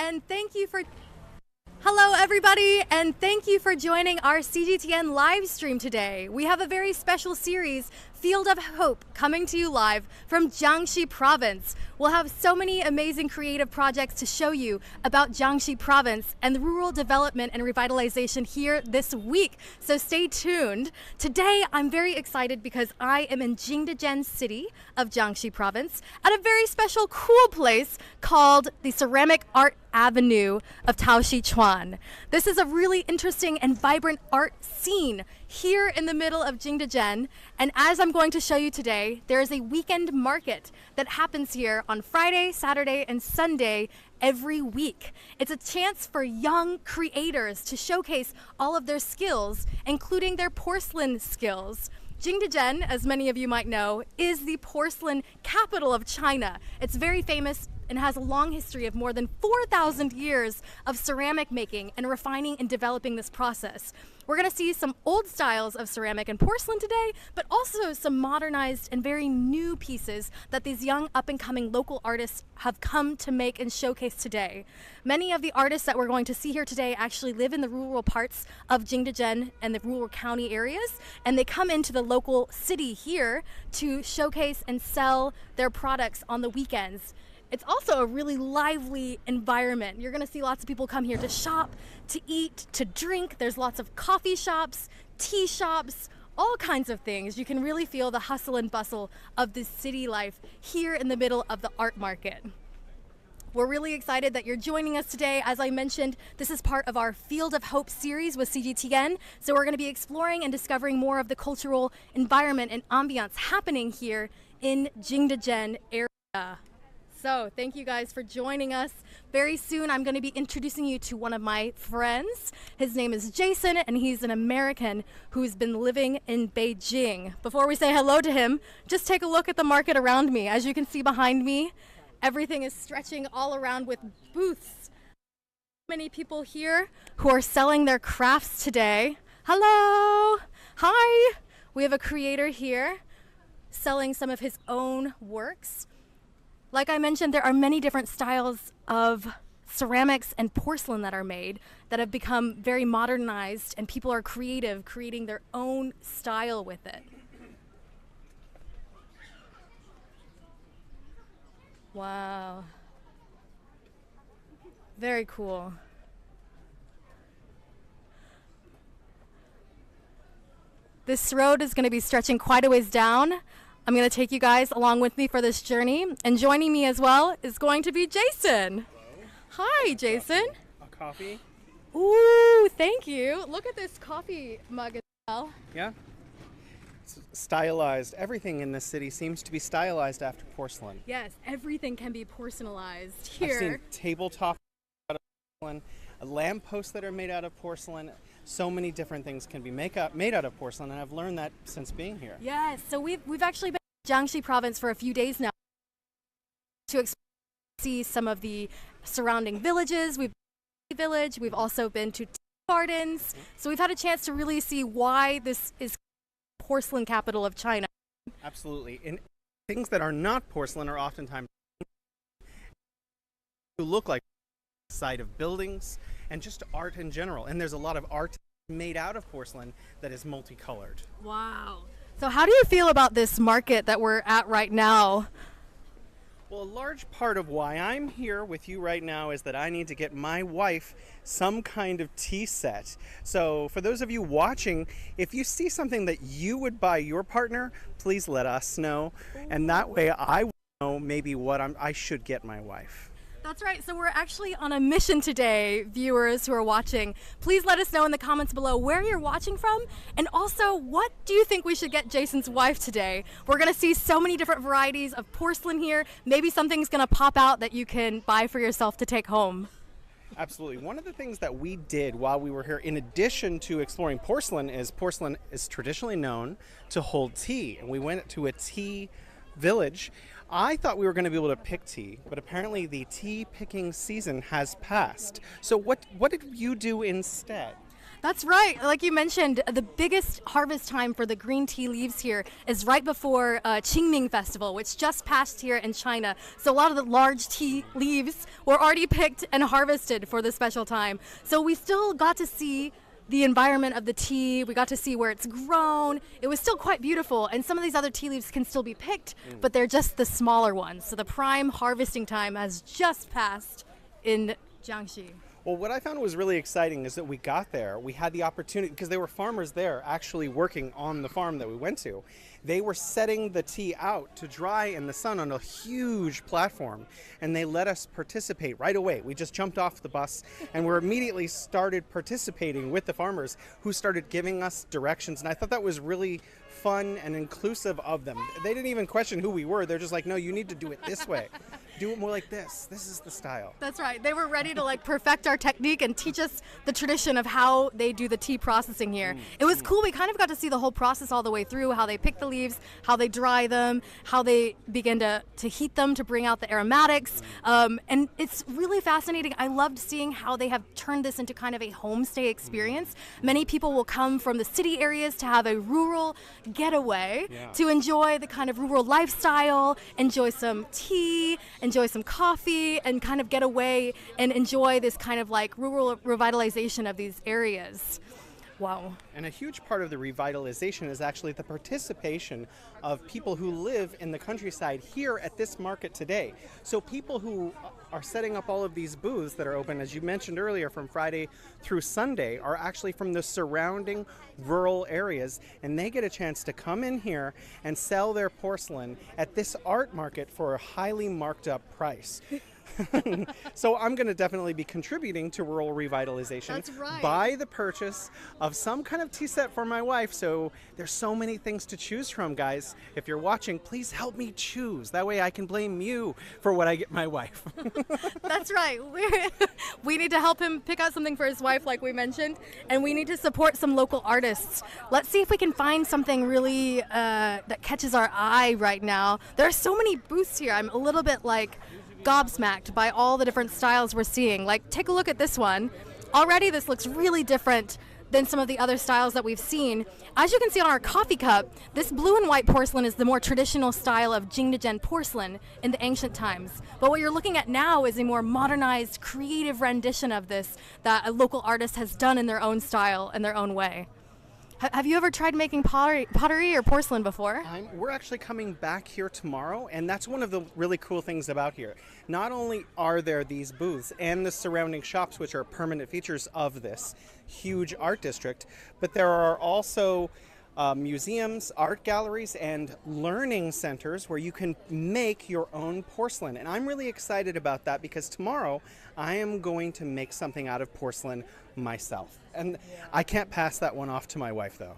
and thank you for... Hello everybody, and thank you for joining our CGTN live stream today. We have a very special series, Field of Hope, coming to you live from Jiangxi Province. We'll have so many amazing creative projects to show you about Jiangxi Province and the rural development and revitalization here this week, so stay tuned. Today I'm very excited because I am in Jingdezhen city of Jiangxi Province at a very special cool place called the Ceramic Art Avenue of Taoxichuan. This is a really interesting and vibrant art scene here in the middle of Jingdezhen, and as I'm going to show you today, there is a weekend market that happens here on Friday, Saturday, and Sunday every week. It's a chance for young creators to showcase all of their skills, including their porcelain skills. Jingdezhen, as many of you might know, is the porcelain capital of China. It's very famous and has a long history of more than 4,000 years of ceramic making and refining and developing this process. We're going to see some old styles of ceramic and porcelain today, but also some modernized and very new pieces that these young up-and-coming local artists have come to make and showcase today. Many of the artists that we're going to see here today actually live in the rural parts of Jingdezhen and the rural county areas, and they come into the local city here to showcase and sell their products on the weekends. It's also a really lively environment. You're gonna see lots of people come here to shop, to eat, to drink. There's lots of coffee shops, tea shops, all kinds of things. You can really feel the hustle and bustle of this city life here in the middle of the art market. We're really excited that you're joining us today. As I mentioned, this is part of our Field of Hope series with CGTN. So we're gonna be exploring and discovering more of the cultural environment and ambiance happening here in Jingdezhen area. So thank you guys for joining us. Very soon I'm going to be introducing you to one of my friends. His name is Jason, and he's an American who's been living in Beijing. Before we say hello to him, just take a look at the market around me. As you can see behind me, everything is stretching all around with booths. Many people here who are selling their crafts today. Hello, hi. We have a creator here selling some of his own works. Like I mentioned, there are many different styles of ceramics and porcelain that are made that have become very modernized, and people are creative, creating their own style with it. Wow. Very cool. This road is going to be stretching quite a ways down. I'm going to take you guys along with me for this journey, and joining me as well is going to be Jason. Hello. Hi, Jason. A coffee? Ooh, thank you. Look at this coffee mug as well. Yeah. It's stylized. Everything in this city seems to be stylized after porcelain. Yes, everything can be personalized here. I've seen tabletop out of porcelain, lampposts that are made out of porcelain. So many different things can be made out of porcelain, and I've learned that since being here. Yes, so we've actually been in Jiangxi Province for a few days now to see some of the surrounding villages. We've been to the village, we've also been to tea gardens, so we've had a chance to really see why this is porcelain capital of China. Absolutely. And things that are not porcelain are oftentimes look like the side of buildings and just art in general. And there's a lot of art made out of porcelain that is multicolored. Wow. So how do you feel about this market that we're at right now? Well, a large part of why I'm here with you right now is that I need to get my wife some kind of tea set. So for those of you watching, if you see something that you would buy your partner, please let us know. And that way I will know maybe what I should get my wife. That's right. So we're actually on a mission today, viewers who are watching. Please let us know in the comments below where you're watching from, and also what do you think we should get Jason's wife today? We're going to see so many different varieties of porcelain here. Maybe something's going to pop out that you can buy for yourself to take home. Absolutely. One of the things that we did while we were here, in addition to exploring porcelain is traditionally known to hold tea. And we went to a tea village. I thought we were going to be able to pick tea, but apparently the tea picking season has passed. So what did you do instead? That's right. Like you mentioned, the biggest harvest time for the green tea leaves here is right before Qingming Festival, which just passed here in China. So a lot of the large tea leaves were already picked and harvested for this special time. So we still got to see the environment of the tea. We got to see where it's grown. It was still quite beautiful. And some of these other tea leaves can still be picked, but they're just the smaller ones. So the prime harvesting time has just passed in Jiangxi. Well, what I found was really exciting is that we got there. We had the opportunity, because there were farmers there actually working on the farm that we went to. They were setting the tea out to dry in the sun on a huge platform, and they let us participate right away. We just jumped off the bus and we immediately started participating with the farmers, who started giving us directions, and I thought that was really fun and inclusive of them. They didn't even question who we were. They're just like, no, you need to do it this way. Do it more like this. This is the style. That's right. They were ready to like perfect our technique and teach us the tradition of how they do the tea processing here. It was cool. We kind of got to see the whole process all the way through, how they pick the leaves, how they dry them, how they begin to heat them to bring out the aromatics. And it's really fascinating. I loved seeing how they have turned this into kind of a homestay experience. Many people will come from the city areas to have a rural getaway to enjoy the kind of rural lifestyle, enjoy some tea, enjoy some coffee, and kind of get away and enjoy this kind of like rural revitalization of these areas. Wow. And a huge part of the revitalization is actually the participation of people who live in the countryside here at this market today. So people who are setting up all of these booths that are open, as you mentioned earlier, from Friday through Sunday, are actually from the surrounding rural areas, and they get a chance to come in here and sell their porcelain at this art market for a highly marked up price. So I'm going to definitely be contributing to rural revitalization. That's right. By the purchase of some kind of tea set for my wife. So there's so many things to choose from, guys. If you're watching, please help me choose. That way I can blame you for what I get my wife. That's right. We need to help him pick out something for his wife, like we mentioned, and we need to support some local artists. Let's see if we can find something really that catches our eye right now. There are so many booths here. I'm a little bit like gobsmacked by all the different styles we're seeing. Like, take a look at this one. Already this looks really different than some of the other styles that we've seen. As you can see on our coffee cup, this blue and white porcelain is the more traditional style of Jingdezhen porcelain in the ancient times. But what you're looking at now is a more modernized, creative rendition of this that a local artist has done in their own style, in their own way. Have you ever tried making pottery or porcelain before? We're actually coming back here tomorrow, and that's one of the really cool things about here. Not only are there these booths and the surrounding shops, which are permanent features of this huge art district, but there are also museums, art galleries, and learning centers where you can make your own porcelain. And I'm really excited about that because tomorrow I am going to make something out of porcelain myself. And I can't pass that one off to my wife, though.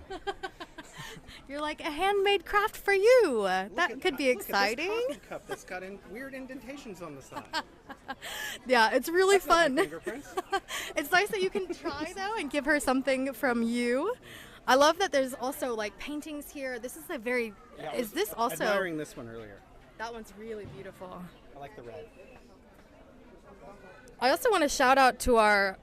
You're like a handmade craft for you. That could be exciting. Look at this coffee cup that's got weird indentations on the side. Yeah, it's really That's not fun. my fingerprints. It's nice that you can try though and give her something from you. I love that there's also like paintings here. This is a very, is this also? Admiring this one earlier. That one's really beautiful. I like the red. I also want to shout out to our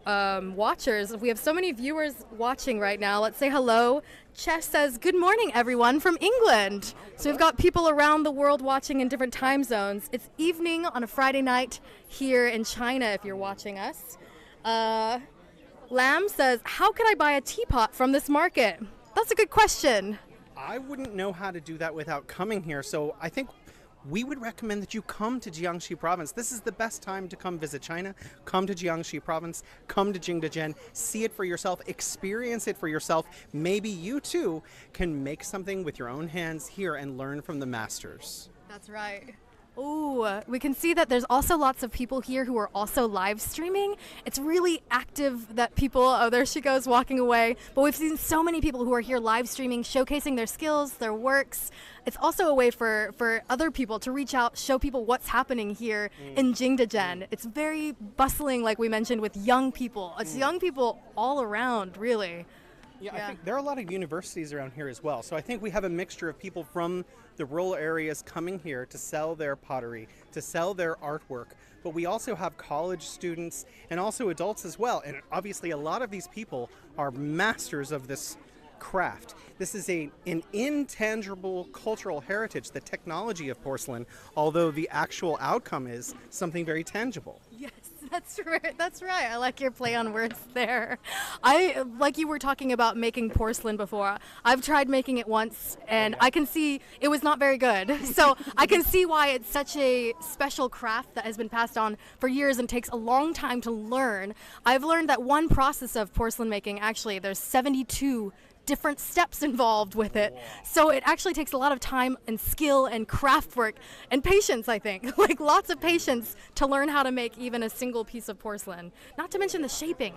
watchers. We have so many viewers watching right now. Let's say hello. Chesh says, good morning, everyone from England. So we've got people around the world watching in different time zones. It's evening on a Friday night here in China if you're watching us. Lamb says, how can I buy a teapot from this market? That's a good question. I wouldn't know how to do that without coming here, so I think we would recommend that you come to Jiangxi province. This is the best time to come visit China. Come to Jiangxi province, come to Jingdezhen, see it for yourself, experience it for yourself. Maybe you too can make something with your own hands here and learn from the masters. That's right. Ooh, we can see that there's also lots of people here who are also live streaming. It's really active that people, oh, there she goes walking away. But we've seen so many people who are here live streaming, showcasing their skills, their works. It's also a way for other people to reach out, show people what's happening here in Jingdezhen. It's very bustling, like we mentioned, with young people. It's young people all around, really. Yeah, I think there are a lot of universities around here as well. So I think we have a mixture of people from the rural areas coming here to sell their pottery, to sell their artwork. But we also have college students and also adults as well. And obviously a lot of these people are masters of this craft. This is an intangible cultural heritage, the technology of porcelain, although the actual outcome is something very tangible. Yes, that's right. That's right. I like your play on words there. I like you were talking about making porcelain before. I've tried making it once, and I can see it was not very good. So I can see why it's such a special craft that has been passed on for years and takes a long time to learn. I've learned that one process of porcelain making, actually, there's 72 different steps involved with it. So it actually takes a lot of time and skill and craft work and patience, I think. Like lots of patience to learn how to make even a single piece of porcelain. Not to mention the shaping.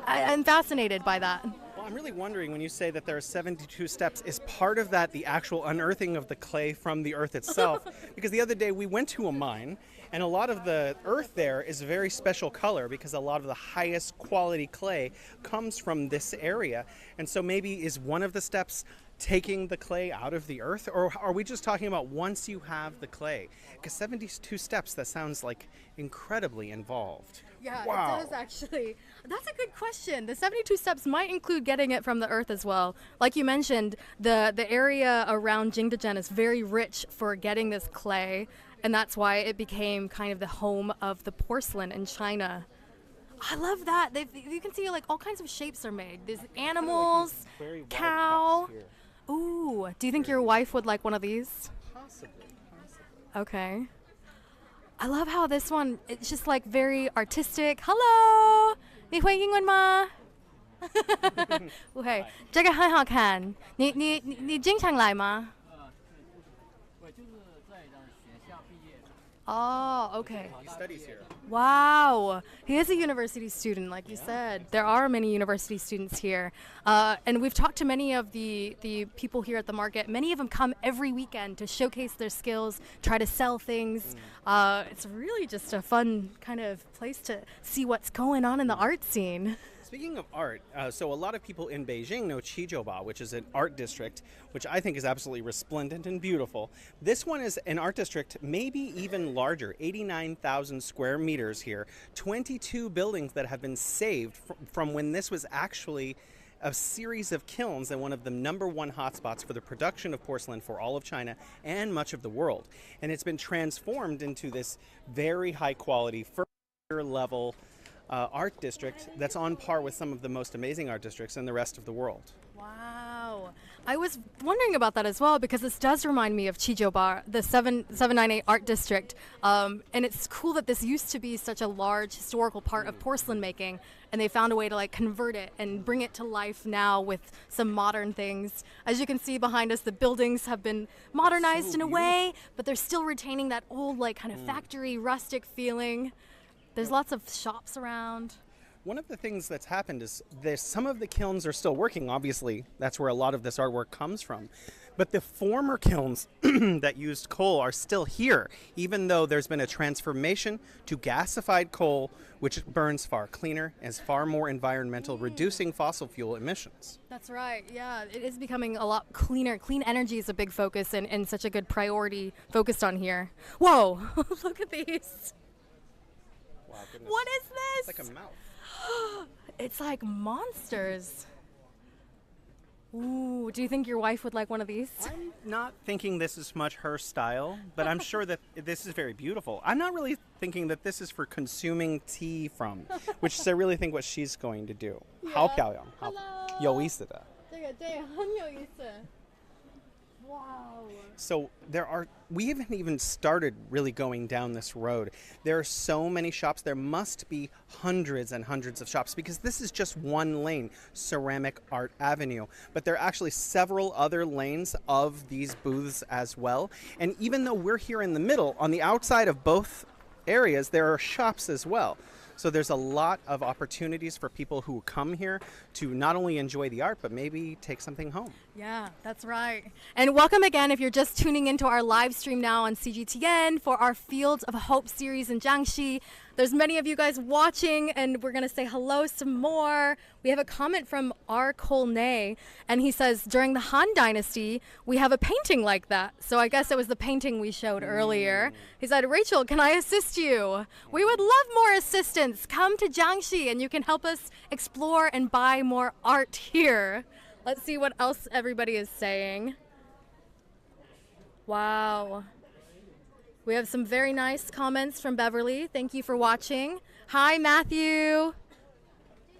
I'm fascinated by that. Well, I'm really wondering when you say that there are 72 steps, is part of that the actual unearthing of the clay from the earth itself? Because the other day we went to a mine and a lot of the earth there is a very special color because a lot of the highest quality clay comes from this area. And so maybe is one of the steps taking the clay out of the earth, or are we just talking about once you have the clay? Because 72 steps, that sounds like incredibly involved. Yeah, wow. It does actually. That's a good question. The 72 steps might include getting it from the earth as well. Like you mentioned, the area around Jingdezhen is very rich for getting this clay, and that's why it became kind of the home of the porcelain in China. I love that. You can see like all kinds of shapes are made. There's animals, cow. Ooh, do you think your wife would like one of these? Possibly. Okay. I love how this one, it's just like very artistic. Hello! 你会英文吗？不会，这个很好看。你经常来吗？我就是在学校毕业的。Oh, okay. He studies here. Wow. He is a university student, like you said. There are many university students here. And we've talked to many of the people here at the market. Many of them come every weekend to showcase their skills, try to sell things. It's really just a fun kind of place to see what's going on in the art scene. Speaking of art, so a lot of people in Beijing know Qizhouba, which is an art district, which I think is absolutely resplendent and beautiful. This one is an art district maybe even larger, 89,000 square meters here, 22 buildings that have been saved from when this was actually a series of kilns and one of the #1 hotspots for the production of porcelain for all of China and much of the world. And it's been transformed into this very high quality, first level art district that's on par with some of the most amazing art districts in the rest of the world. Wow. I was wondering about that as well because this does remind me of Qizhouba, the 798 art district. And it's cool that this used to be such a large historical part of porcelain making, and they found a way to like convert it and bring it to life now with some modern things. As you can see behind us, the buildings have been modernized in a way, but they're still retaining that old like kind of factory rustic feeling. There's lots of shops around. One of the things that's happened is some of the kilns are still working. Obviously, that's where a lot of this artwork comes from. But the former kilns that used coal are still here, even though there's been a transformation to gasified coal, which burns far cleaner and is far more environmental, reducing fossil fuel emissions. That's right. Yeah, it is becoming a lot cleaner. Clean energy is a big focus and such a good priority focused on here. Whoa, look at these. Wow, goodness. What is this? It's like a mouth. It's like monsters. Ooh, do you think your wife would like one of these? I'm not thinking this is much her style, but I'm sure that this is very beautiful. I'm not really thinking that this is for consuming tea from, which is I really think what she's going to do. 好漂亮，好有意思的。对，很有意思。Wow. So we haven't even started really going down this road. There are so many shops. There must be hundreds and hundreds of shops because this is just one lane, Ceramic Art Avenue. But there are actually several other lanes of these booths as well. And even though we're here in the middle, on the outside of both areas, there are shops as well. So there's a lot of opportunities for people who come here to not only enjoy the art, but maybe take something home. Yeah, that's right. And welcome again if you're just tuning into our live stream now on CGTN for our Fields of Hope series in Jiangxi. There's many of you guys watching, and we're going to say hello some more. We have a comment from R. Colnay, and he says, during the Han Dynasty, we have a painting like that. So I guess it was the painting we showed earlier. He said, Rachel, can I assist you? We would love more assistance. Come to Jiangxi, and you can help us explore and buy more art here. Let's see what else everybody is saying. Wow. We have some very nice comments from Beverly. Thank you for watching. Hi, Matthew.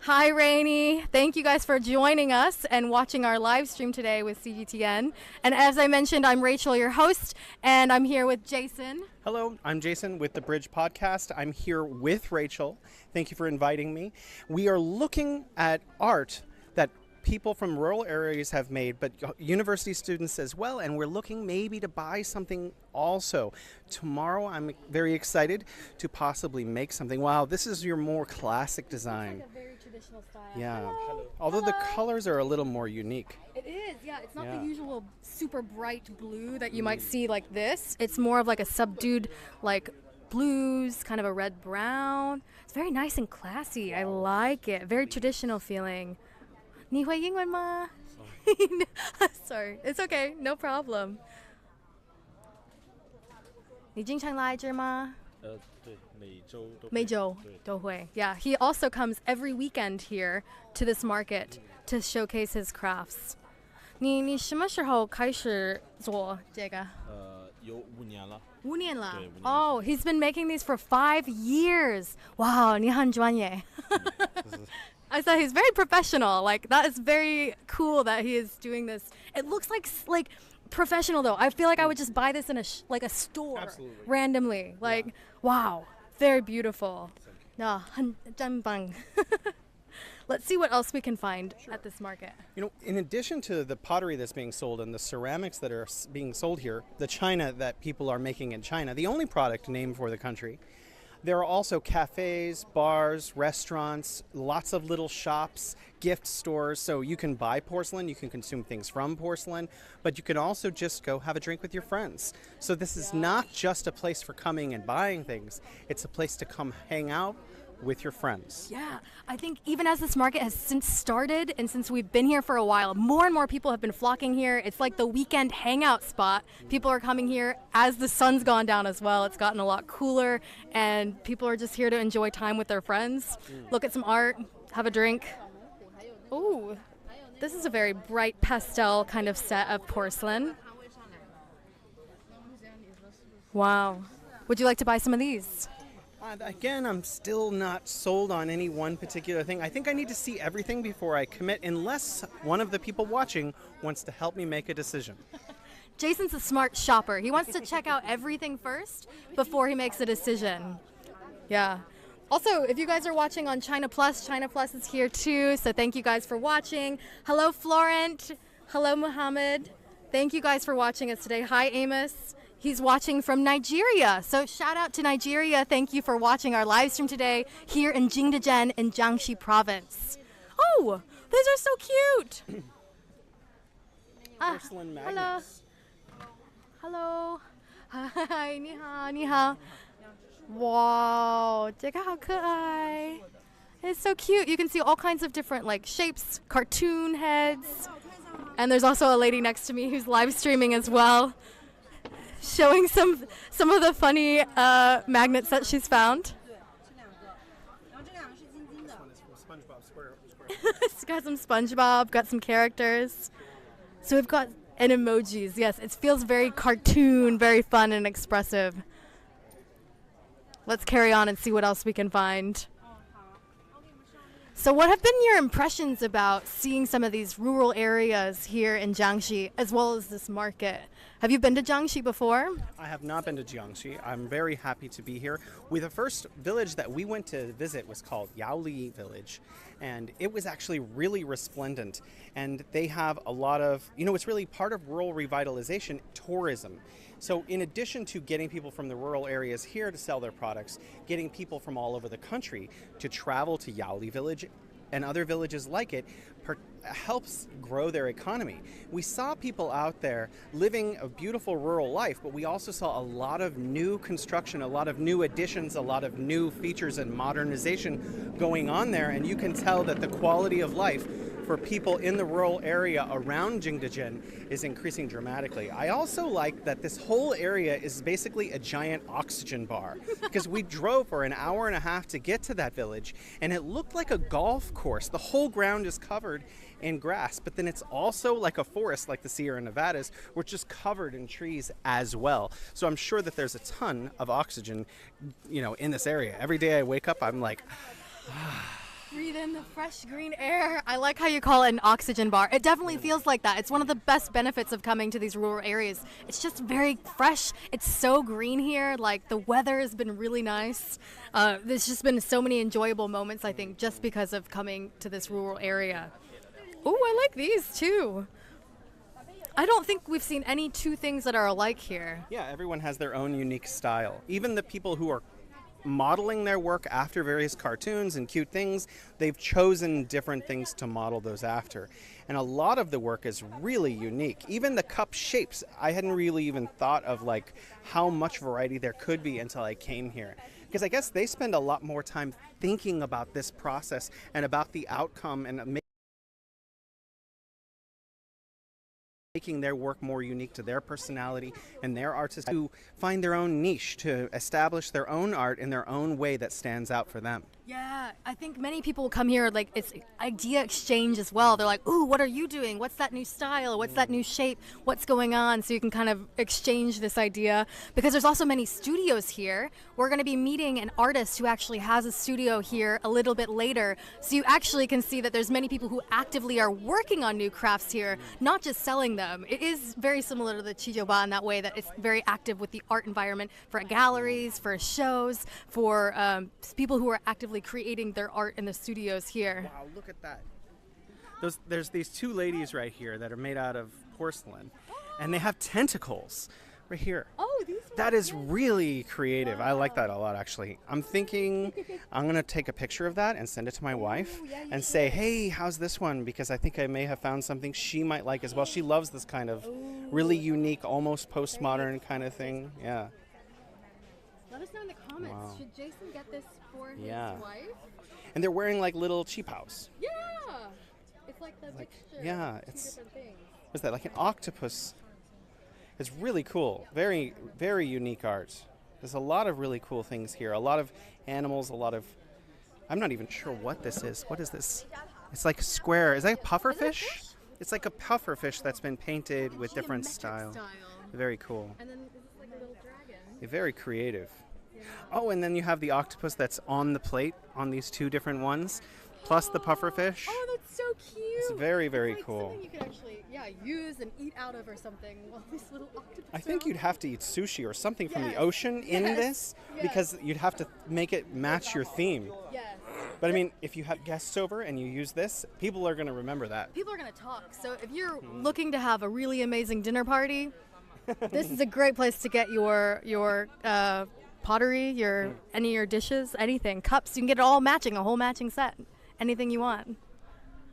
Hi, Rainey. Thank you guys for joining us and watching our live stream today with CGTN. And as I mentioned, I'm Rachel, your host, and I'm here with Jason. Hello, I'm Jason with the Bridge Podcast. I'm here with Rachel. Thank you for inviting me. We are looking at art that people from rural areas have made, but university students as well, and we're looking maybe to buy something also. Tomorrow I'm very excited to possibly make something. Wow, this is your more classic design. It's like a very traditional style. Yeah. Hello. Although Hello. the colors are a little more unique. It is, yeah. It's not Yeah. the usual super bright blue that you might see like this. It's more of like a subdued like blues, kind of a red brown. It's very nice and classy. I like it. Very traditional feeling. 你会英文吗? Sorry, it's okay, no problem. 你经常来这吗？对，每周都会。每周都会. Yeah, he also comes every weekend here to this market to showcase his crafts. 你什么时候开始做这个？有5年了。5年了。对，5年。Oh, he's been making these for 5 years. Wow, 你很专业。I said he's very professional. Like, that is very cool that he is doing this. It looks like professional though. I feel like I would just buy this in a store. Absolutely. Randomly. Like, wow, very beautiful. No, 很真棒. Let's see what else we can find at this market. You know, in addition to the pottery that's being sold and the ceramics that are being sold here, the china that people are making in China, the only product named for the country, there are also cafes, bars, restaurants, lots of little shops, gift stores. So you can buy porcelain, you can consume things from porcelain, but you can also just go have a drink with your friends. So this is not just a place for coming and buying things. It's a place to come hang out with your friends. Yeah, I think even as this market has since started and since we've been here for a while, more and more people have been flocking here. It's like the weekend hangout spot. People are coming here as the sun's gone down as well. It's gotten a lot cooler and people are just here to enjoy time with their friends, look at some art, have a drink. Ooh, this is a very bright pastel kind of set of porcelain. Wow. Would you like to buy some of these? Again, I'm still not sold on any one particular thing. I think I need to see everything before I commit, unless one of the people watching wants to help me make a decision. Jason's a smart shopper. He wants to check out everything first before he makes a decision. Yeah. Also, if you guys are watching on China Plus is here too, so thank you guys for watching. Hello, Florent. Hello, Muhammad. Thank you guys for watching us today. Hi, Amos. He's watching from Nigeria. So shout out to Nigeria. Thank you for watching our live stream today here in Jingdezhen in Jiangxi province. Oh, these are so cute. Porcelain magnets. Hello. Hi, 你好，你好. Wow, 这个好可爱. It's so cute. You can see all kinds of different like shapes, cartoon heads. And there's also a lady next to me who's live streaming as well, showing some of the funny magnets that she's found. It's got some SpongeBob, got some characters. So we've got and emojis. Yes, it feels very cartoon, very fun and expressive. Let's carry on and see what else we can find. So what have been your impressions about seeing some of these rural areas here in Jiangxi as well as this market? Have you been to Jiangxi before? I have not been to Jiangxi. I'm very happy to be here. The first village that we went to visit was called Yaoli Village, and it was actually really resplendent. And they have a lot of, it's really part of rural revitalization, tourism. So in addition to getting people from the rural areas here to sell their products, getting people from all over the country to travel to Yaoli Village and other villages like it helps grow their economy. We saw people out there living a beautiful rural life, but we also saw a lot of new construction, a lot of new additions, a lot of new features and modernization going on there, and you can tell that the quality of life for people in the rural area around Jingdezhen is increasing dramatically. I also like that this whole area is basically a giant oxygen bar because we drove for an hour and a half to get to that village, and it looked like a golf course. The whole ground is covered in grass, but then it's also like a forest like the Sierra Nevadas, which is covered in trees as well. So I'm sure that there's a ton of oxygen, in this area. Every day I wake up, I'm like, Breathe in the fresh green air. I like how you call it an oxygen bar. It definitely feels like that. It's one of the best benefits of coming to these rural areas. It's just very fresh. It's so green here. Like, the weather has been really nice. There's just been so many enjoyable moments, I think, just because of coming to this rural area. Oh, I like these too. I don't think we've seen any two things that are alike here. yeah, everyone has their own unique style. Even the people who are modeling their work after various cartoons and cute things, they've chosen different things to model those after. And a lot of the work is really unique. Even the cup shapes, I hadn't really even thought of like how much variety there could be until I came here. Because I guess they spend a lot more time thinking about this process and about the outcome and making their work more unique to their personality and their artists to find their own niche, to establish their own art in their own way that stands out for them. Yeah, I think many people come here, like, it's idea exchange as well. They're like, ooh, what are you doing? What's that new style? What's that new shape? What's going on? So you can kind of exchange this idea. Because there's also many studios here. We're going to be meeting an artist who actually has a studio here a little bit later. So you actually can see that there's many people who actively are working on new crafts here, not just selling them. It is very similar to the Chijiuba in that way, that it's very active with the art environment for galleries, for shows, for people who are actively creating their art in the studios here. Wow, look at that. There's these two ladies right here that are made out of porcelain, and they have tentacles right here. Oh, these That is really creative. I like that a lot, actually. I'm thinking I'm going to take a picture of that and send it to my wife and say, hey, how's this one? Because I think I may have found something she might like as well. She loves this kind of really unique, almost postmodern kind of thing. Yeah. Let us know in the comments. Wow. Should Jason get this for his Yeah. wife? And they're wearing like little cheap house. Yeah. It's like the mixture yeah, of two it's- different things. What's that, like an octopus? It's really cool. Very, very unique art. There's a lot of really cool things here. A lot of animals, a lot of... I'm not even sure what this is. What is this? It's like a square. Is that a puffer fish? It's like a puffer fish that's been painted with different Geometric style. Very cool. And then this is like a little dragon. Very creative. Oh, and then you have the octopus that's on the plate on these two different ones, plus the puffer fish. Oh, that's so cute. It's very, very It's like cool. something you could actually, use and eat out of or something. Well, these little octopus. I think you'd have to eat sushi or something from the Yes, ocean in yes, this because you'd have to make it match your theme. Yes. But I mean, if you have guests over and you use this, people are going to remember that. People are going to talk. So if you're looking to have a really amazing dinner party, this is a great place to get your pottery, any of your dishes, anything, cups. You can get it all matching, a whole matching set, anything you want.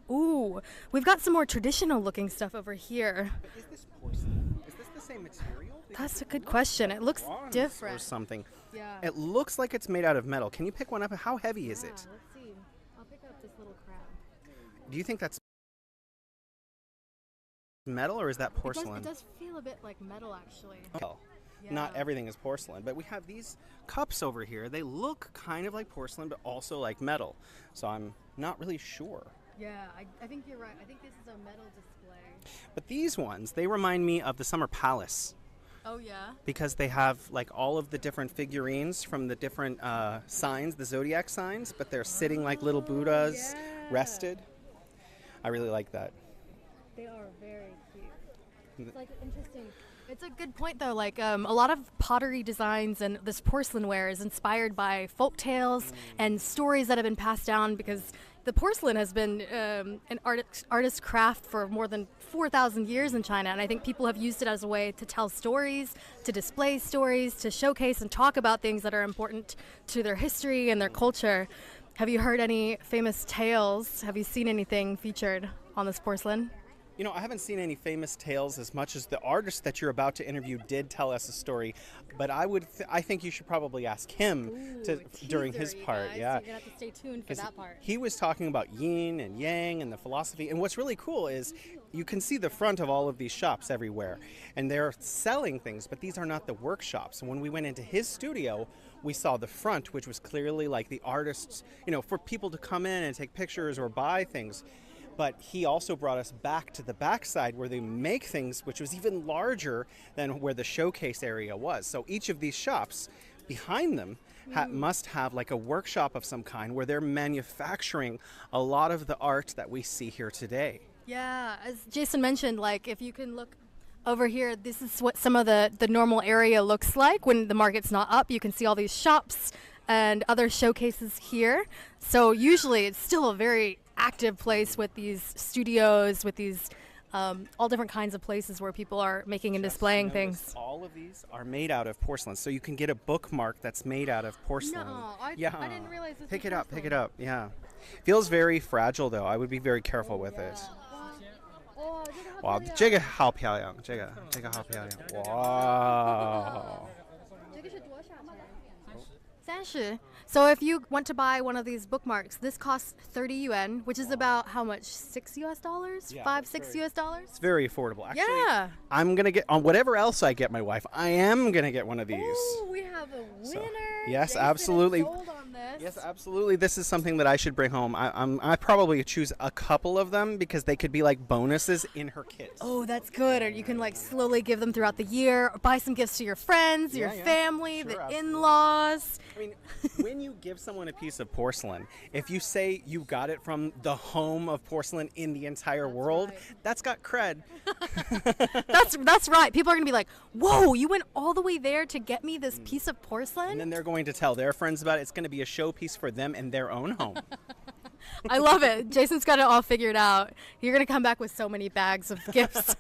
Ooh, we've got some more traditional looking stuff over here. But is this porcelain? Is this the same material? That's a good question. It looks Bronze or different. something. Yeah. It looks like it's made out of metal. Can you pick one up? How heavy is it? Let's see. I'll pick up this little crab. Do you think that's metal or is that porcelain? It does feel a bit like metal, actually. Well, not Yeah. everything is porcelain, but we have these cups over here. They look kind of like porcelain, but also like metal. So I'm not really sure. Yeah, I think you're right. I think this is a metal display. But these ones, they remind me of the Summer Palace Oh, yeah? because they have like all of the different figurines from the different signs, the zodiac signs, but they're sitting like little Buddhas, yeah. rested. I really like that. They are very cute. It's like interesting. It's a good point, though. Like a lot of pottery designs and this porcelainware is inspired by folk tales and stories that have been passed down because the porcelain has been an artist craft for more than 4,000 years in China, and I think people have used it as a way to tell stories, to display stories, to showcase and talk about things that are important to their history and their culture. Have you heard any famous tales? Have you seen anything featured on this porcelain? You know, I haven't seen any famous tales as much as the artist that you're about to interview did tell us a story, but I think you should probably ask him during his part. Guys. Yeah, You're gonna have to stay tuned for that part. he was talking about yin and yang and the philosophy. And what's really cool is you can see the front of all of these shops everywhere, and they're selling things, but these are not the workshops. And when we went into his studio, we saw the front, which was clearly like the artists, you know, for people to come in and take pictures or buy things. But he also brought us back to the backside where they make things, which was even larger than where the showcase area was. So each of these shops behind them must have like a workshop of some kind where they're manufacturing a lot of the art that we see here today. Yeah, as Jason mentioned, like if you can look over here, this is what some of the normal area looks like when the market's not up. You can see all these shops and other showcases here. So usually it's still a very active place with these studios, with these all different kinds of places where people are making and displaying things. All of these are made out of porcelain, so you can get a bookmark that's made out of porcelain. No, I didn't realize this Pick was it up, pick porcelain. it up. Yeah, feels very fragile though. I would be very careful with it. 哇，这个好漂亮，这个好漂亮，哇。30. So if you want to buy one of these bookmarks, this costs 30 yuan, which is about how much? $6 US? Yeah, 5, it's 6 very- US dollars? It's very affordable. Actually, Yeah. I'm gonna get on whatever else I get my wife. I am gonna get one of these. Oh, we have a So, winner. yes, Jason is absolutely. sold on this. Yes, absolutely. This is something that I should bring home. I probably choose a couple of them because they could be like bonuses in her kit. Oh, that's good. Or you can like slowly give them throughout the year, or buy some gifts to your friends, your Yeah, yeah. family, Sure, the absolutely. in-laws. I mean, when you give someone a piece of porcelain, if you say you got it from the home of porcelain in the entire world, right. that's got cred. That's right. People are gonna be like, "Whoa, you went all the way there to get me this piece of porcelain?" And then they're going to tell their friends about it. It's going to be a showpiece for them in their own home. I love it. Jason's got it all figured out. You're gonna come back with so many bags of gifts.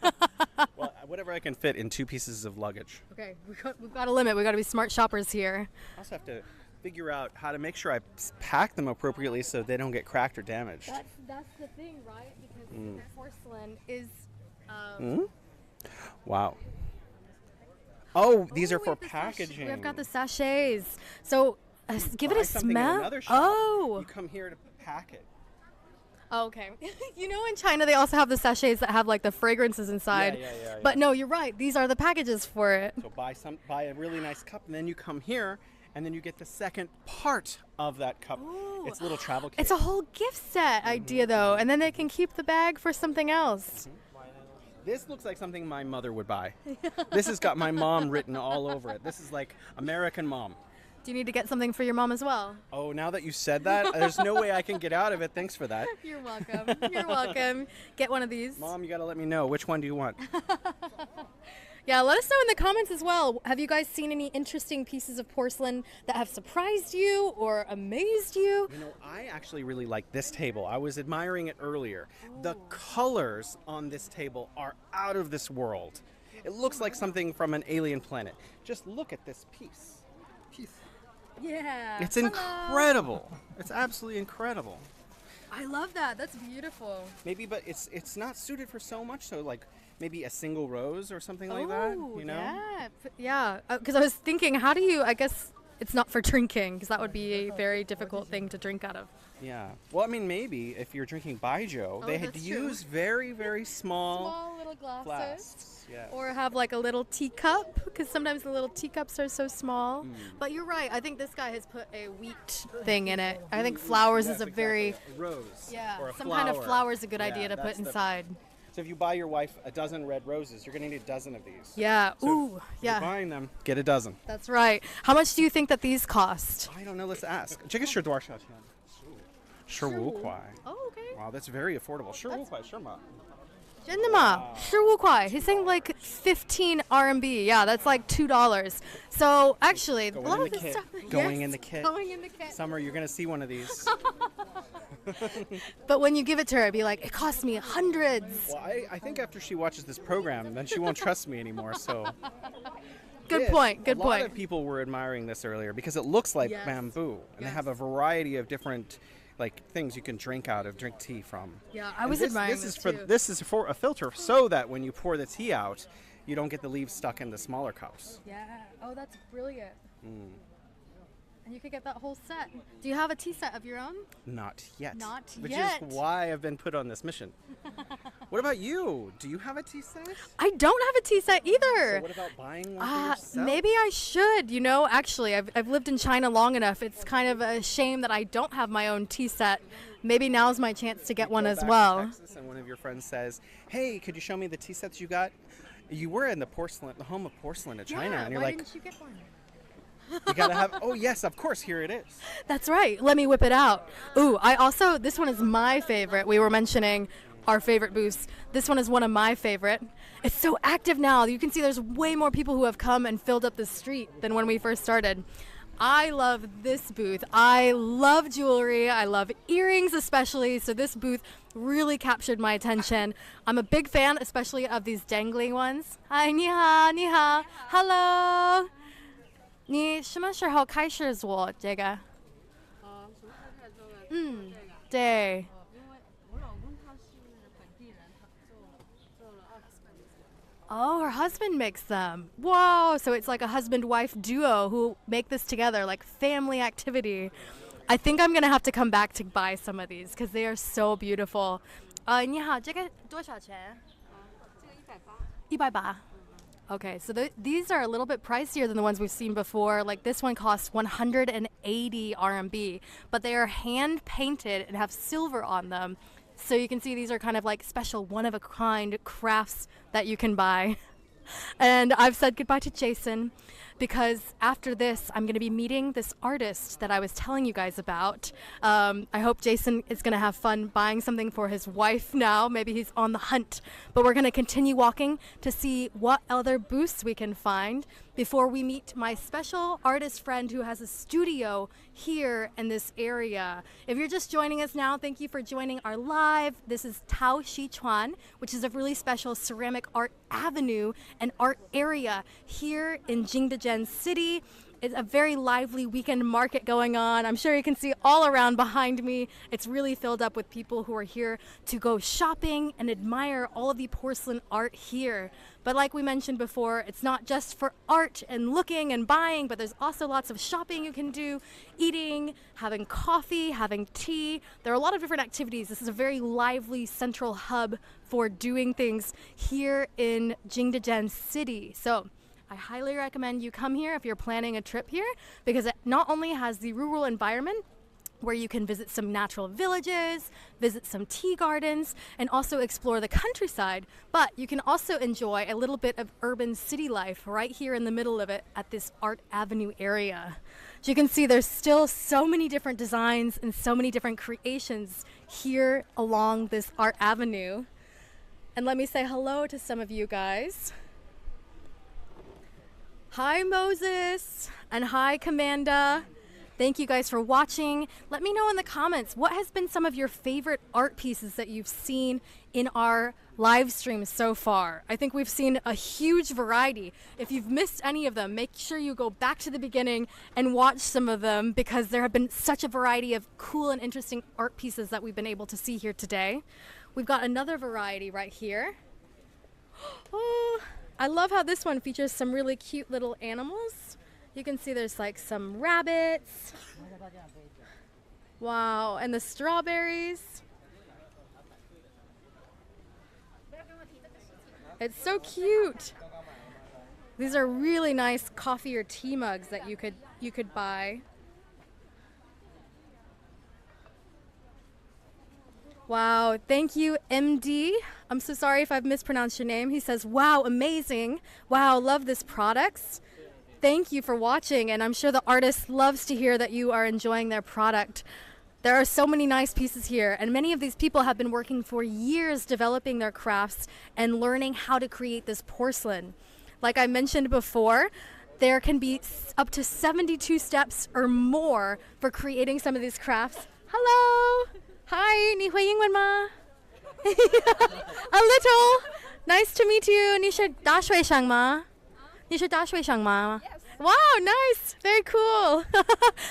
Well, whatever I can fit in 2 pieces of luggage. Okay, we've got a limit. We've got to be smart shoppers here. I also have to figure out how to make sure I pack them appropriately so they don't get cracked or damaged. That's the thing, right? Because porcelain is. Wow. Oh, these are we for have the packaging. We've got the sachets. So give it Buy a something in smell. another shop, Oh. You come here to pack it. Oh, okay. You know, in China, they also have the sachets that have like the fragrances inside. Yeah. But no, you're right. These are the packages for it. So buy a really nice cup, and then you come here, and then you get the second part of that cup. Ooh. It's a little travel kit. It's a whole gift set idea, though, and then they can keep the bag for something else. This looks like something my mother would buy. This has got my mom written all over it. This is like American mom. Do you need to get something for your mom as well? Oh, now that you said that, there's no way I can get out of it. Thanks for that. You're welcome. You're welcome. Get one of these. Mom, you got to let me know. Which one do you want? Yeah, let us know in the comments as well. Have you guys seen any interesting pieces of porcelain that have surprised you or amazed you? You know, I actually really like this table. I was admiring it earlier. The colors on this table are out of this world. It looks like something from an alien planet. Just look at this piece. Yeah. It's incredible. It's absolutely incredible. I love that. That's beautiful. Maybe, but it's not suited for so much. So like maybe a single rose or something like that. You know? Yeah. Because I was thinking, how do you? I guess it's not for drinking, because that would be a very difficult thing to drink out of. Yeah. Well, I mean, maybe if you're drinking baijiu, they had to that's true. use very, very small little flasks. Yeah. Or have like a little teacup, because sometimes the little teacups are so small. But you're right. I think this guy has put a wheat thing in it. I think flowers is a very a rose. Or a some kind of flower. flower is a good Yeah, idea to put that's the- inside. So if you buy your wife a dozen red roses, you're gonna need a dozen of these. Yeah. So Ooh. if you're Yeah. buying them, get a dozen. That's right. How much do you think that these cost? I don't know. Let's ask. 这个是多少钱？15块. Oh, okay. Wow, that's very affordable. 15块是吗？真的吗？15块. He's saying like 15 RMB. Yeah, that's like $2. So actually, a Going lot in of the this kit. stuff. Going Yes, in the kit. Going in the kit. Summer, you're gonna see one of these. But when you give it to her, be like, it cost me hundreds. Well, I think after she watches this program, then she won't trust me anymore. So. Good This, point. Good a lot point. of people were admiring this earlier because it looks like Yes. bamboo, and they Yes. have a variety of different like things you can drink out of, drink tea from. Yeah, I And was admiring this is for a filter so that when you pour the tea out, you don't get the leaves stuck in the smaller cups. Yeah. Oh, that's brilliant. And you could get that whole set. Do you have a tea set of your own? Not yet. Not Which yet. is why I've been put on this mission. What about you? Do you have a tea set? I don't have a tea set either. So what about buying one for yourself? Maybe I should. You know, actually, I've lived in China long enough. It's kind of a shame that I don't have my own tea set. Maybe now's my chance to get one Go as back to well. Texas and one of your friends says, "Hey, could you show me the tea sets you got?" You were in the home of porcelain of China, and you're why like, didn't you get one? you gotta have. Oh yes, of course, here it is. That's right. Let me whip it out. Ooh, this one is my favorite. We were mentioning our favorite booths. This one is one of my favorite. It's so active now. You can see there's way more people who have come and filled up the street than when we first started. I love this booth. I love jewelry. I love earrings especially. So this booth really captured my attention. I'm a big fan, especially of these dangling ones. Hi, 你好，你好 Hello. 你什么时候开始做这个？对。Oh, her husband makes them. Whoa, so it's like a husband-wife duo who make this together, like family activity. I think I'm going to have to come back to buy some of these because they are so beautiful. 你好，这个多少钱？180. Okay, so these are a little bit pricier than the ones we've seen before. Like this one costs 180 RMB, but they are hand painted and have silver on them. So you can see these are kind of like special one-of-a-kind crafts that you can buy. And I've said goodbye to Jason because after this, I'm going to be meeting this artist that I was telling you guys about. I hope Jason is going to have fun buying something for his wife now. Maybe he's on the hunt. But we're going to continue walking to see what other booths we can find before we meet my special artist friend who has a studio here in this area. If you're just joining us now, thank you for joining our live. This is Taoxichuan, which is a really special ceramic art avenue and art area here in Jingdezhen city. It's a very lively weekend market going on. I'm sure you can see all around behind me. It's really filled up with people who are here to go shopping and admire all of the porcelain art here. But like we mentioned before, it's not just for art and looking and buying, but there's also lots of shopping you can do, eating, having coffee, having tea. There are a lot of different activities. This is a very lively central hub for doing things here in Jingdezhen city. So I highly recommend you come here if you're planning a trip here because it not only has the rural environment where you can visit some natural villages, visit some tea gardens, and also explore the countryside, but you can also enjoy a little bit of urban city life right here in the middle of it at this Art Avenue area. As you can see, there's still so many different designs and so many different creations here along this Art Avenue. And let me say hello to some of you guys. Hi Moses and hi Commanda. Thank you guys for watching. Let me know in the comments what has been some of your favorite art pieces that you've seen in our live streams so far. I think we've seen a huge variety. If you've missed any of them, make sure you go back to the beginning and watch some of them because there have been such a variety of cool and interesting art pieces that we've been able to see here today. We've got another variety right here. Oh, I love how this one features some really cute little animals. You can see there's like some rabbits. Wow, and the strawberries. It's so cute. These are really nice coffee or tea mugs that you could buy. Wow, thank you, MD. I'm so sorry if I've mispronounced your name. He says, wow, amazing. Wow, love this products. Thank you for watching, and I'm sure the artist loves to hear that you are enjoying their product. There are so many nice pieces here, and many of these people have been working for years developing their crafts and learning how to create this porcelain. Like I mentioned before, there can be up to 72 steps or more for creating some of these crafts. Hello! Hi, 你会英文吗? A little. Nice to meet you. 你是大学生吗? 你是大学生吗? Yes. Wow, nice. Very cool.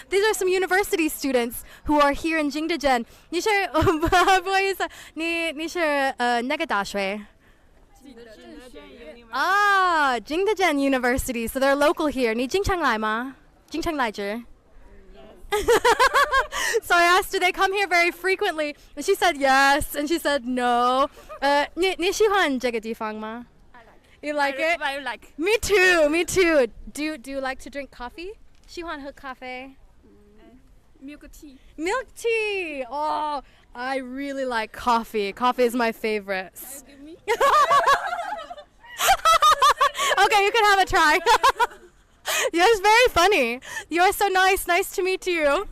These are some university students who are here in Jingdezhen. 你是不好意思，你是哪个大学？啊 Jingdezhen University. So they're local here. 你经常来吗？经常来这？ So I asked, do they come here very frequently? And she said yes, and she said no. 你喜欢这个地方吗？ You like it? I like. Me too, me too. Do you like to drink coffee? 喜欢喝咖啡? Milk tea. Milk tea. Oh, I really like coffee. Coffee is my favorite. Give me. Okay, you can have a try. Yeah, it's very funny. You are so nice. Nice to meet you.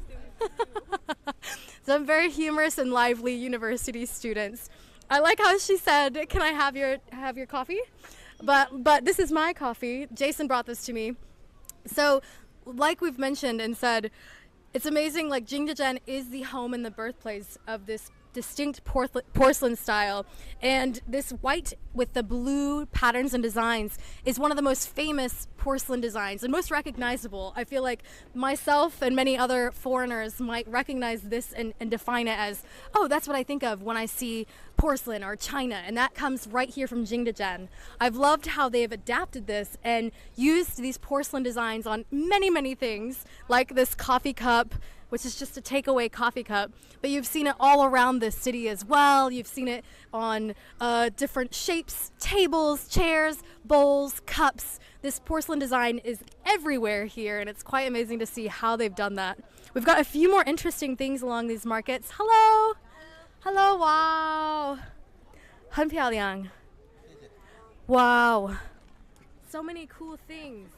Some very humorous and lively university students. I like how she said, "Can I have your coffee?" But this is my coffee. Jason brought this to me. So, like we've mentioned and said, it's amazing. Like Jingdezhen is the home and the birthplace of this distinct porcelain style, and this white with the blue patterns and designs is one of the most famous porcelain designs and most recognizable. I feel like myself and many other foreigners might recognize this and define it as, oh, that's what I think of when I see porcelain or china, and that comes right here from Jingdezhen. I've loved how they've adapted this and used these porcelain designs on many things, like this coffee cup, which is just a takeaway coffee cup, but you've seen it all around the city as well. You've seen it on different shapes, tables, chairs, bowls, cups. This porcelain design is everywhere here, and it's quite amazing to see how they've done that. We've got a few more interesting things along these markets. Hello! Hello, wow! 很漂亮. Wow. So many cool things.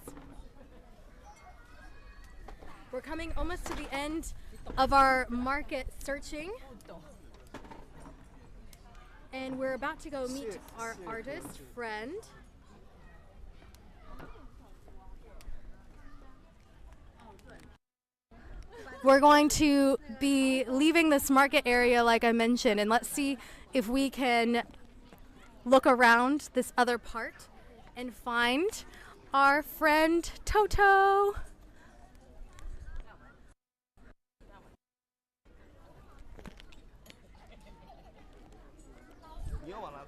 We're coming almost to the end of our market searching, and we're about to go meet our artist friend. We're going to be leaving this market area like I mentioned, and let's see if we can look around this other part and find our friend Toto.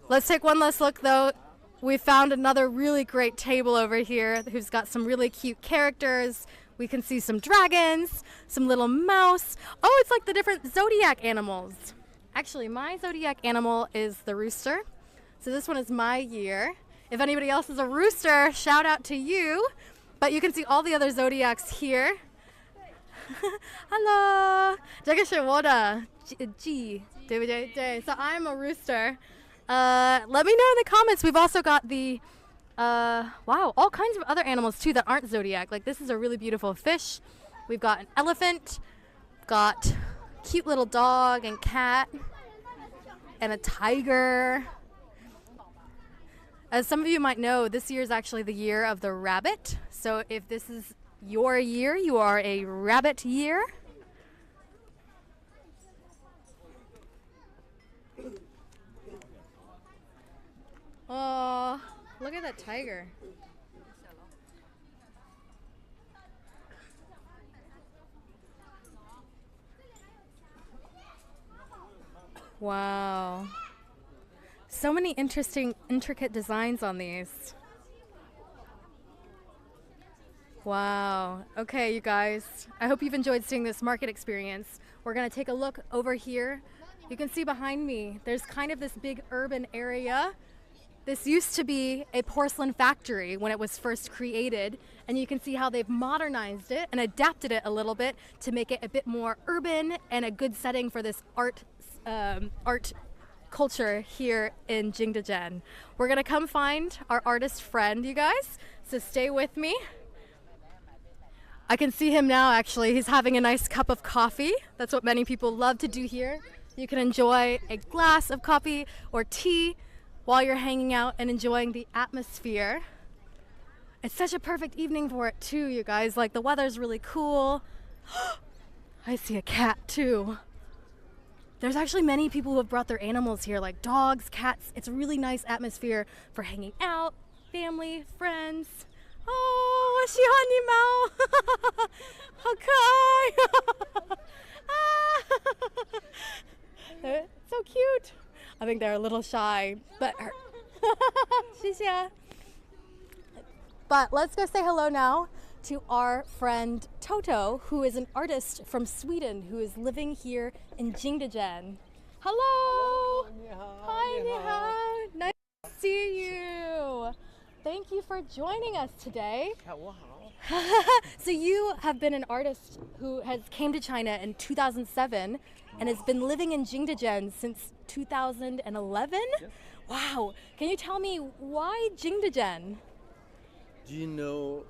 Let's take one last look though. We found another really great table over here who's got some really cute characters. We can see some dragons, some little mouse. Oh, it's like the different zodiac animals. Actually, my zodiac animal is the rooster. So this one is my year. If anybody else is a rooster, shout out to you. But you can see all the other zodiacs here. Hello. 这个是我的鸡，对不对？对. So I'm a rooster. Let me know in the comments. We've also got the wow, all kinds of other animals too that aren't zodiac. Like this is a really beautiful fish. We've got an elephant, got cute little dog and cat, and a tiger. As some of you might know, this year is actually the year of the rabbit. So if this is your year, you are a rabbit year. Oh, look at that tiger. Wow. So many interesting, intricate designs on these. Wow. Okay, you guys. I hope you've enjoyed seeing this market experience. We're going to take a look over here. You can see behind me, there's kind of this big urban area. This used to be a porcelain factory when it was first created, and you can see how they've modernized it and adapted it a little bit to make it a bit more urban and a good setting for this art culture here in Jingdezhen. We're gonna come find our artist friend, you guys, so stay with me. I can see him now actually. He's having a nice cup of coffee. That's what many people love to do here. You can enjoy a glass of coffee or tea while you're hanging out and enjoying the atmosphere. It's such a perfect evening for it too, you guys. Like the weather's really cool. I see a cat too. There's actually many people who have brought their animals here, like dogs, cats. It's a really nice atmosphere for hanging out, family, friends. Oh, 喜欢你猫，好可爱。They're so cute. I think they're a little shy, but 谢谢. But let's go say hello now to our friend Toto, who is an artist from Sweden who is living here in Jingdezhen. Hello. Hi, ni hao. Nice to see you. Thank you for joining us today. So you have been an artist who has came to China in 2007 and has been living in Jingdezhen since 2011? Yes. Wow. Can you tell me why Jingdezhen? Do you know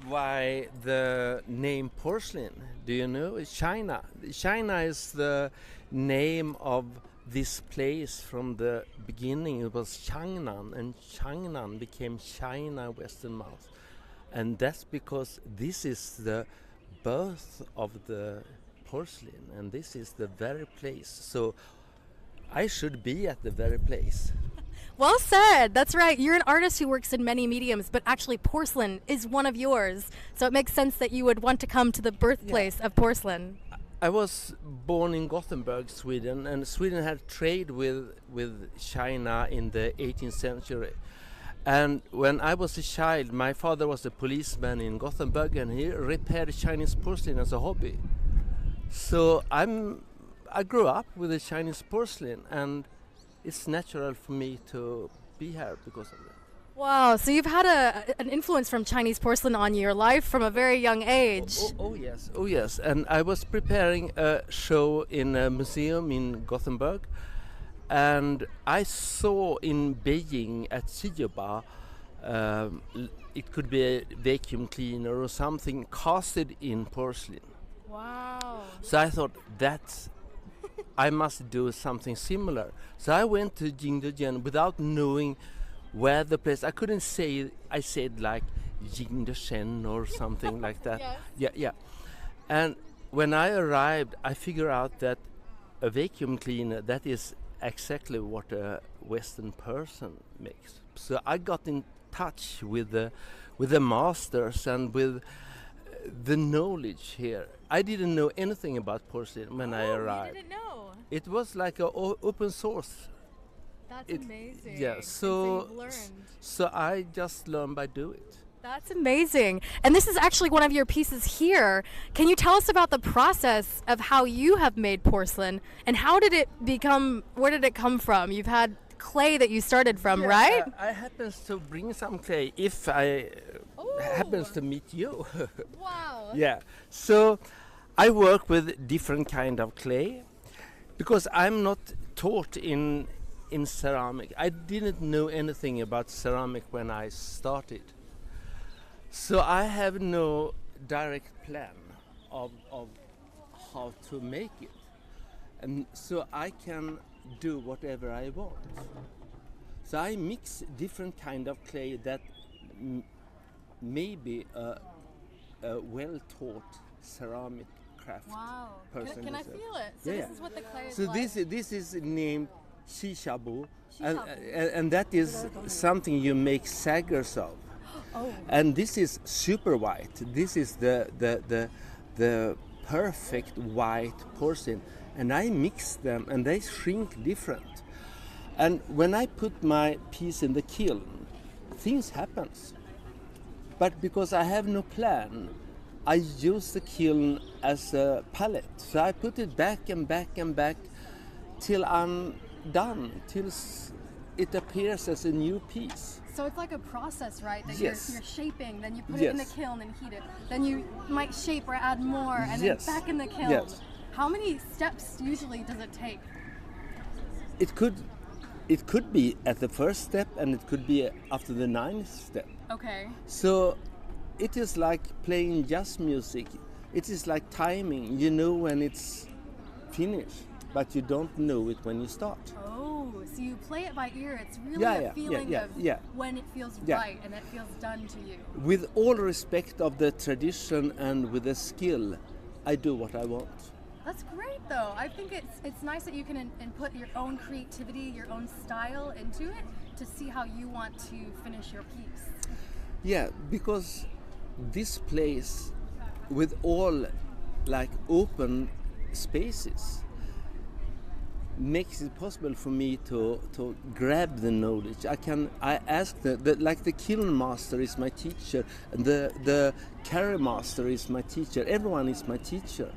why the name porcelain? Do you know? It's China. China is the name of this place from the beginning. It was Changnan, and Changnan became China Westernmost. And that's because this is the birth of the porcelain, and this is the very place. So I should be at the very place. Well said. That's right. You're an artist who works in many mediums, but actually porcelain is one of yours. So it makes sense that you would want to come to the birthplace of porcelain. I was born in Gothenburg, Sweden, and Sweden had trade with China in the 18th century. And when I was a child, my father was a policeman in Gothenburg, and he repaired Chinese porcelain as a hobby. So I grew up with the Chinese porcelain, and it's natural for me to be here because of that. Wow. So you've had an influence from Chinese porcelain on your life from a very young age. Oh yes. And I was preparing a show in a museum in Gothenburg, and I saw in Beijing at Xijiaba, it could be a vacuum cleaner or something casted in porcelain. Wow. So I thought I must do something similar. So I went to Jingdezhen without knowing where the place. I couldn't say. I said like Jingdezhen or something like that. Yes. Yeah. And when I arrived, I figured out that a vacuum cleaner, that is exactly what a Western person makes. So I got in touch with the masters and with the knowledge here. I didn't know anything about porcelain when I arrived. You didn't know. It was like an open source. That's amazing. Yeah, so you've learned. So I just learned by doing it. That's amazing. And this is actually one of your pieces here. Can you tell us about the process of how you have made porcelain and how did it become, where did it come from? You've had clay that you started from, right? I happens to bring some clay if I happens to meet you. Wow. Yeah. So I work with different kind of clay because I'm not taught in ceramic. I didn't know anything about ceramic when I started. So I have no direct plan of how to make it. And so I can do whatever I want. So I mix different kind of clay that maybe a well-taught ceramic craft person. Can I feel it? So this is what the clay is so like. this is named shishabu, and that is something you make saggers of. And this is super white. This is the perfect white porcelain, and I mix them, and they shrink different. And when I put my piece in the kiln, things happens. But because I have no plan, I use the kiln as a palette. So I put it back and back and back till I'm done, till it appears as a new piece. So it's like a process, right? That Yes. you're shaping, then you put it in the Yes. kiln and heat it. Then you might shape or add more, and Yes. then back in the kiln. Yes. How many steps usually does it take? It could be at the first step, and it could be after the ninth step. Okay. So it is like playing jazz music. It is like timing. You know when it's finished, but you don't know it when you start. Oh, so you play it by ear. It's really Yeah, a yeah, feeling yeah, of yeah. when it feels Yeah. right and it feels done to you. With all respect of the tradition and with the skill, I do what I want. That's great, though. I think it's nice that you can input your own creativity, your own style into it to see how you want to finish your piece. Yeah, because this place with all like open spaces makes it possible for me to grab the knowledge. I ask the kiln master is my teacher, and the carry master is my teacher. Everyone is my teacher.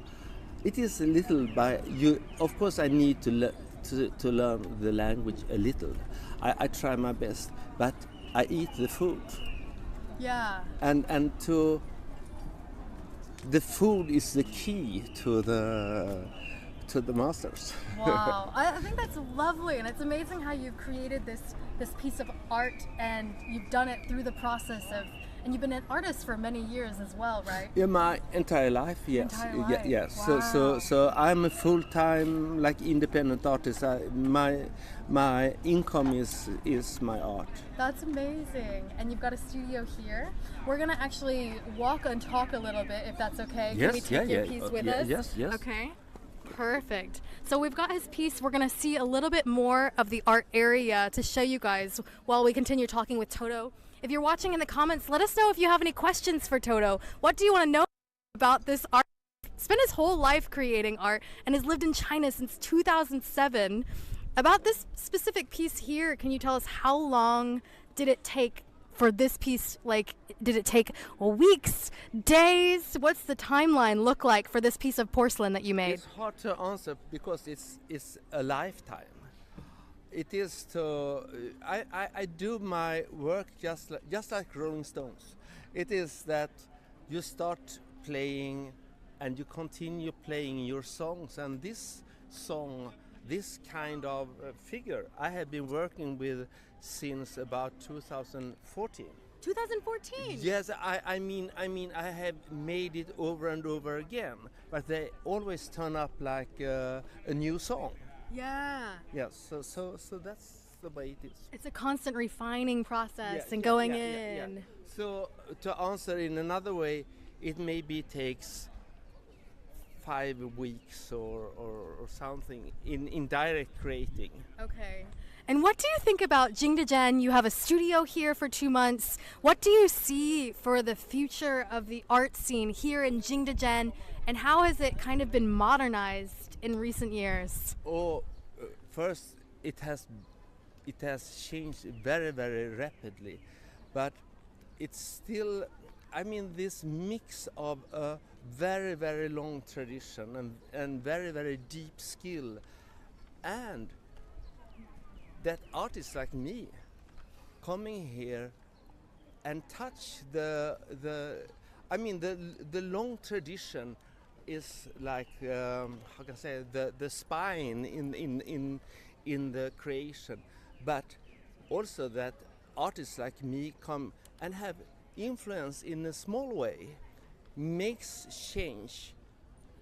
It is a little by you. Of course, I need to learn the language a little. I try my best, but I eat the food. Yeah. And the food is the key to the masters. Wow, I think that's lovely, and it's amazing how you've created this piece of art, and you've done it through the process of, and you've been an artist for many years as well, right? Yeah, my entire life, yes. Entire life. Yes. Wow. So I'm a full-time like independent artist. My income is my art. That's amazing, and you've got a studio here. We're gonna actually walk and talk a little bit, if that's okay. Can we take your piece with us? Yes. Okay. Perfect. So we've got his piece. We're going to see a little bit more of the art area to show you guys while we continue talking with Toto. If you're watching in the comments, let us know if you have any questions for Toto. What do you want to know about this art? Spent his whole life creating art and has lived in China since 2007. About this specific piece here, can you tell us how long did it take for this piece? Like, did it take weeks, days? What's the timeline look like for this piece of porcelain that you made? It's hard to answer because it's a lifetime. It is to I do my work just like Rolling Stones. It is that you start playing and you continue playing your songs, and this song, this kind of figure, I have been working with since about 2014. 2014? Yes, I mean I have made it over and over again, but they always turn up like a new song. Yeah. Yes, so that's the way it is. It's a constant refining process and Yeah, going yeah, in. yeah. So to answer in another way, it maybe takes 5 weeks or something in direct creating. Okay. And what do you think about Jingdezhen? You have a studio here for 2 months. What do you see for the future of the art scene here in Jingdezhen, and how has it kind of been modernized in recent years? First, it has changed very, very rapidly, but it's still, I mean, this mix of a very, very long tradition and very, very deep skill, and that artists like me coming here and touch the long tradition is like how can I say, the spine in the creation, but also that artists like me come and have influence in a small way makes change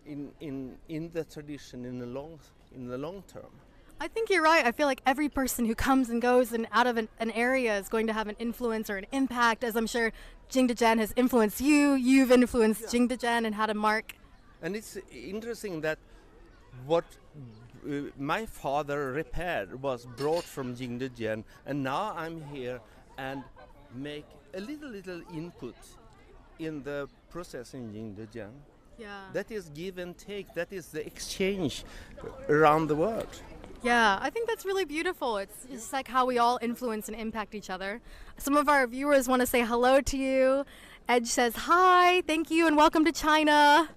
in the tradition in the long term. I think you're right. I feel like every person who comes and goes and out of an area is going to have an influence or an impact, as I'm sure Jingdezhen has influenced you. You've influenced Jingdezhen and how to mark. And it's interesting that what my father repaired was brought from Jingdezhen, and now I'm here and make a little input in the process in Jingdezhen. Yeah. That is give and take. That is the exchange around the world. Yeah, I think that's really beautiful. It's just like how we all influence and impact each other. Some of our viewers want to say hello to you. Edge says, hi, thank you, and welcome to China.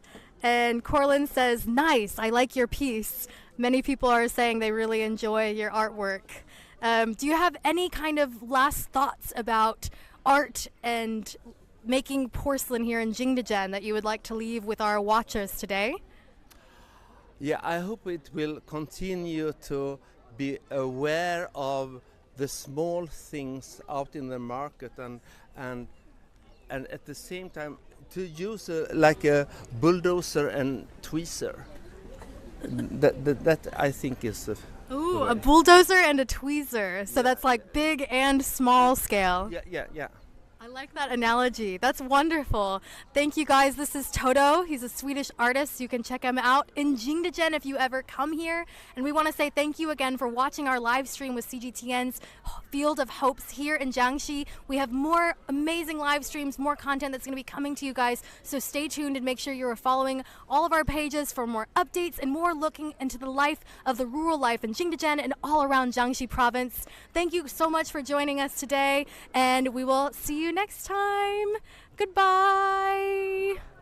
And Corlin says, nice, I like your piece. Many people are saying they really enjoy your artwork. Do you have any kind of last thoughts about art and making porcelain here in Jingdezhen that you would like to leave with our watchers today? Yeah, I hope it will continue to be aware of the small things out in the market and at the same time to use like a bulldozer and tweezer. That I think is Ooh, a bulldozer and a tweezer. So that's like big and small scale. Yeah. I like that analogy. That's wonderful. Thank you guys. This is Toto. He's a Swedish artist. You can check him out in Jingdezhen if you ever come here. And we want to say thank you again for watching our live stream with CGTN's Field of Hopes here in Jiangxi. We have more amazing live streams, more content that's going to be coming to you guys. So stay tuned and make sure you're following all of our pages for more updates and more looking into the life of the rural life in Jingdezhen and all around Jiangxi province. Thank you so much for joining us today, and we will see you next time. Goodbye.